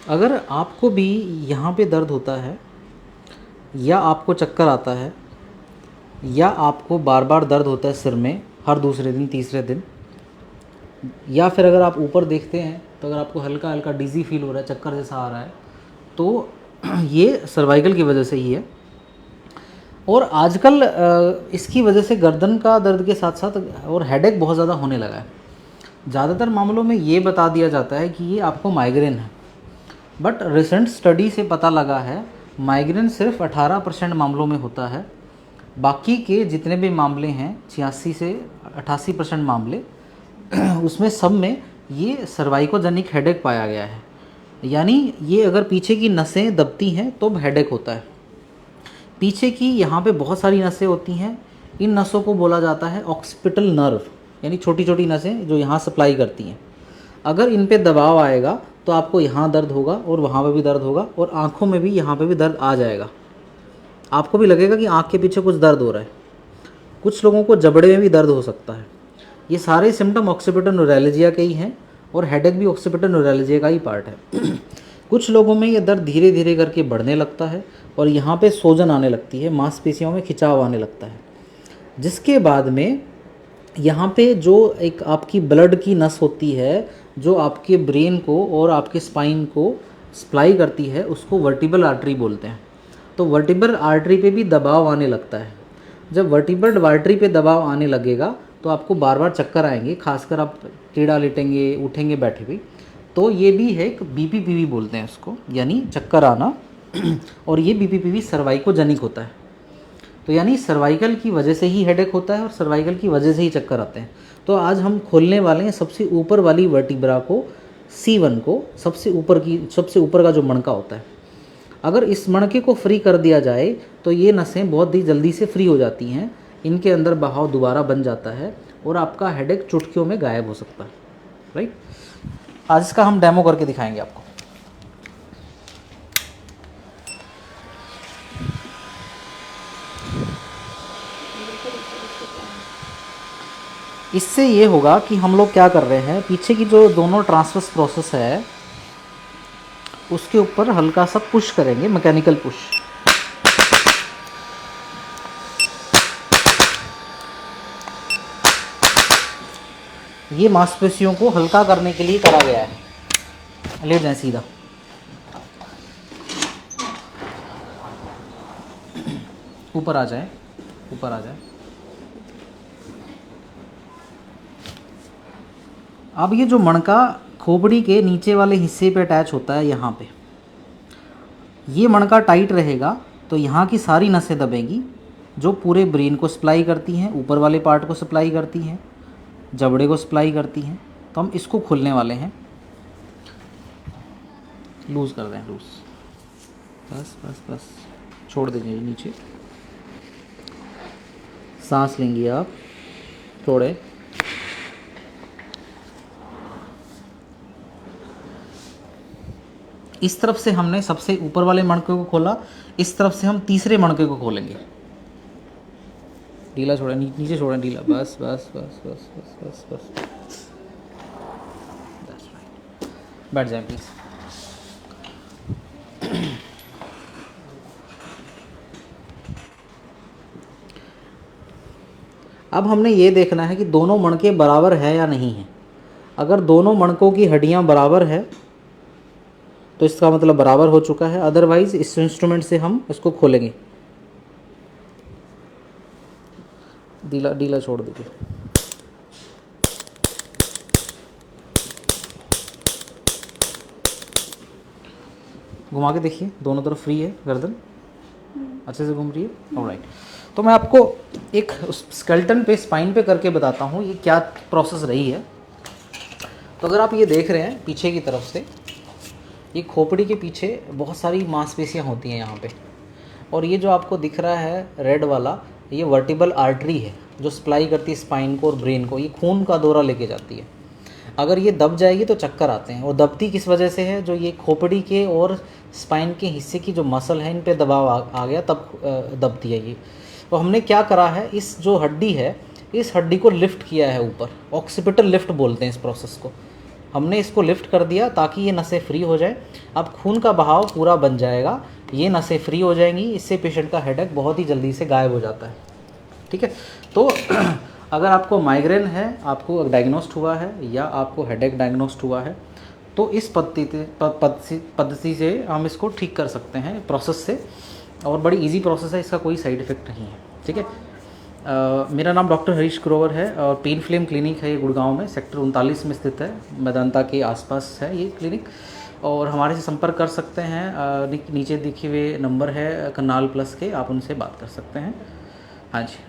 अगर आपको भी यहाँ पे दर्द होता है, या आपको चक्कर आता है, या आपको बार बार दर्द होता है सिर में हर दूसरे दिन तीसरे दिन, या फिर अगर आप ऊपर देखते हैं तो अगर आपको हल्का हल्का डिज़ी फील हो रहा है, चक्कर जैसा आ रहा है, तो ये सर्वाइकल की वजह से ही है। और आजकल इसकी वजह से गर्दन का दर्द के साथ साथ और हेडेक बहुत ज़्यादा होने लगा है। ज़्यादातर मामलों में ये बता दिया जाता है कि ये आपको माइग्रेन है, बट रिसेंट स्टडी से पता लगा है माइग्रेन सिर्फ 18% मामलों में होता है। बाकी के जितने भी मामले हैं 86 से 88% मामले उसमें सब में ये सर्वाइकोजेनिक हेडेक पाया गया है। यानी ये अगर पीछे की नसें दबती हैं तो हेडेक होता है। पीछे की यहाँ पे बहुत सारी नसें होती हैं, इन नसों को बोला जाता है ऑक्सीपिटल नर्व, यानी छोटी छोटी नसें जो यहाँ सप्लाई करती हैं। अगर इन पे दबाव आएगा तो आपको यहाँ दर्द होगा और वहाँ पे भी दर्द होगा, और आँखों में भी यहाँ पे भी दर्द आ जाएगा। आपको भी लगेगा कि आँख के पीछे कुछ दर्द हो रहा है। कुछ लोगों को जबड़े में भी दर्द हो सकता है। ये सारे सिम्टम ऑक्सीपिटल न्यूरैल्जिया के ही हैं, और हेडेक भी ऑक्सीपिटल न्यूरैल्जिया का ही पार्ट है। कुछ लोगों में ये दर्द धीरे धीरे करके बढ़ने लगता है और यहाँ पे सूजन आने लगती है, मांसपेशियों में खिंचाव आने लगता है, जिसके बाद में यहाँ पे जो एक आपकी ब्लड की नस होती है जो आपके ब्रेन को और आपके स्पाइन को सप्लाई करती है, उसको वर्टिब्रल आर्टरी बोलते हैं। तो वर्टिब्रल आर्टरी पे भी दबाव आने लगता है। जब वर्टिब्रल आर्टरी पे दबाव आने लगेगा तो आपको बार बार चक्कर आएंगे, खासकर आप टेढ़ा लेटेंगे, उठेंगे बैठे भी, तो ये भी है एक बीपीपीवी बोलते हैं उसको, यानी चक्कर आना। और ये बीपीपीवी सर्वाइकोजेनिक होता है। तो यानी सर्वाइकल की वजह से ही हेडेक होता है और सर्वाइकल की वजह से ही चक्कर आते हैं। तो आज हम खोलने वाले हैं सबसे ऊपर वाली वर्टिब्रा को, C1 को, सबसे ऊपर का जो मणका होता है। अगर इस मणके को फ्री कर दिया जाए तो ये नसें बहुत ही जल्दी से फ्री हो जाती हैं, इनके अंदर बहाव दोबारा बन जाता है और आपका हेडेक चुटकियों में गायब हो सकता है। राइट, आज इसका हम डेमो करके दिखाएंगे आपको। इससे ये होगा कि हम लोग क्या कर रहे हैं, पीछे की जो दोनों ट्रांसवर्स प्रोसेस है उसके ऊपर हल्का सा पुश करेंगे, मैकेनिकल पुश। ये मांसपेशियों को हल्का करने के लिए करा गया है। लेट जाए सीधा, ऊपर आ जाए, ऊपर आ जाए। अब ये जो मणका खोपड़ी के नीचे वाले हिस्से पे अटैच होता है, यहाँ पे ये मणका टाइट रहेगा तो यहाँ की सारी नसें दबेंगी जो पूरे ब्रेन को सप्लाई करती हैं, ऊपर वाले पार्ट को सप्लाई करती हैं, जबड़े को सप्लाई करती हैं। तो हम इसको खोलने वाले हैं। लूज़ कर दें, लूज़, बस बस बस, छोड़ दीजिए नीचे। सांस लेंगे आप, छोड़े। इस तरफ से हमने सबसे ऊपर वाले मणके को खोला, इस तरफ से हम तीसरे मणके को खोलेंगे। ढीला छोड़ें, नीचे छोड़ें, ढीला, बस बस बस बस बस बस बस, बैठ जाए प्लीज़। अब हमने ये देखना है कि दोनों मणके बराबर है या नहीं है। अगर दोनों मणकों की हड्डियां बराबर है तो इसका मतलब बराबर हो चुका है, अदरवाइज इस इंस्ट्रूमेंट से हम इसको खोलेंगे। ढीला ढीला छोड़ दीजिए। घुमा के देखिए, दोनों तरफ फ्री है, गर्दन अच्छे से घूम रही है। ऑलराइट, तो मैं आपको एक स्केलेटन पे, स्पाइन पे करके बताता हूँ ये क्या प्रोसेस रही है। तो अगर आप ये देख रहे हैं पीछे की तरफ से, ये खोपड़ी के पीछे बहुत सारी मांसपेशियाँ होती हैं यहाँ पे, और ये जो आपको दिख रहा है रेड वाला, ये वर्टिब्रल आर्टरी है जो सप्लाई करती है स्पाइन को और ब्रेन को। ये खून का दौरा लेके जाती है। अगर ये दब जाएगी तो चक्कर आते हैं। और दबती किस वजह से है, जो ये खोपड़ी के और स्पाइन के हिस्से की जो मसल है इन पे दबाव आ गया, तब दबती है ये। तो हमने क्या करा है, इस जो हड्डी है, इस हड्डी को लिफ्ट किया है ऊपर, ऑक्सीपिटल लिफ्ट बोलते हैं इस प्रोसेस को। हमने इसको लिफ्ट कर दिया ताकि ये नसें फ्री हो जाए। अब खून का बहाव पूरा बन जाएगा, ये नसें फ्री हो जाएंगी, इससे पेशेंट का हेडेक बहुत ही जल्दी से गायब हो जाता है। ठीक है, तो अगर आपको माइग्रेन है, आपको डायग्नोस्ट हुआ है या आपको हेडेक डायग्नोस्ट हुआ है, तो इस पद्धति से हम इसको ठीक कर सकते हैं प्रोसेस से, और बड़ी इजी प्रोसेस है, इसका कोई साइड इफ़ेक्ट नहीं है। ठीक है, मेरा नाम डॉक्टर हरीश ग्रोवर है और पेन फ्लेम क्लिनिक है ये गुड़गांव में सेक्टर 39 में स्थित है, मेदांता के आसपास है ये क्लिनिक। और हमारे से संपर्क कर सकते हैं, नीचे दिखे हुए नंबर है करनाल प्लस के, आप उनसे बात कर सकते हैं। हाँ जी।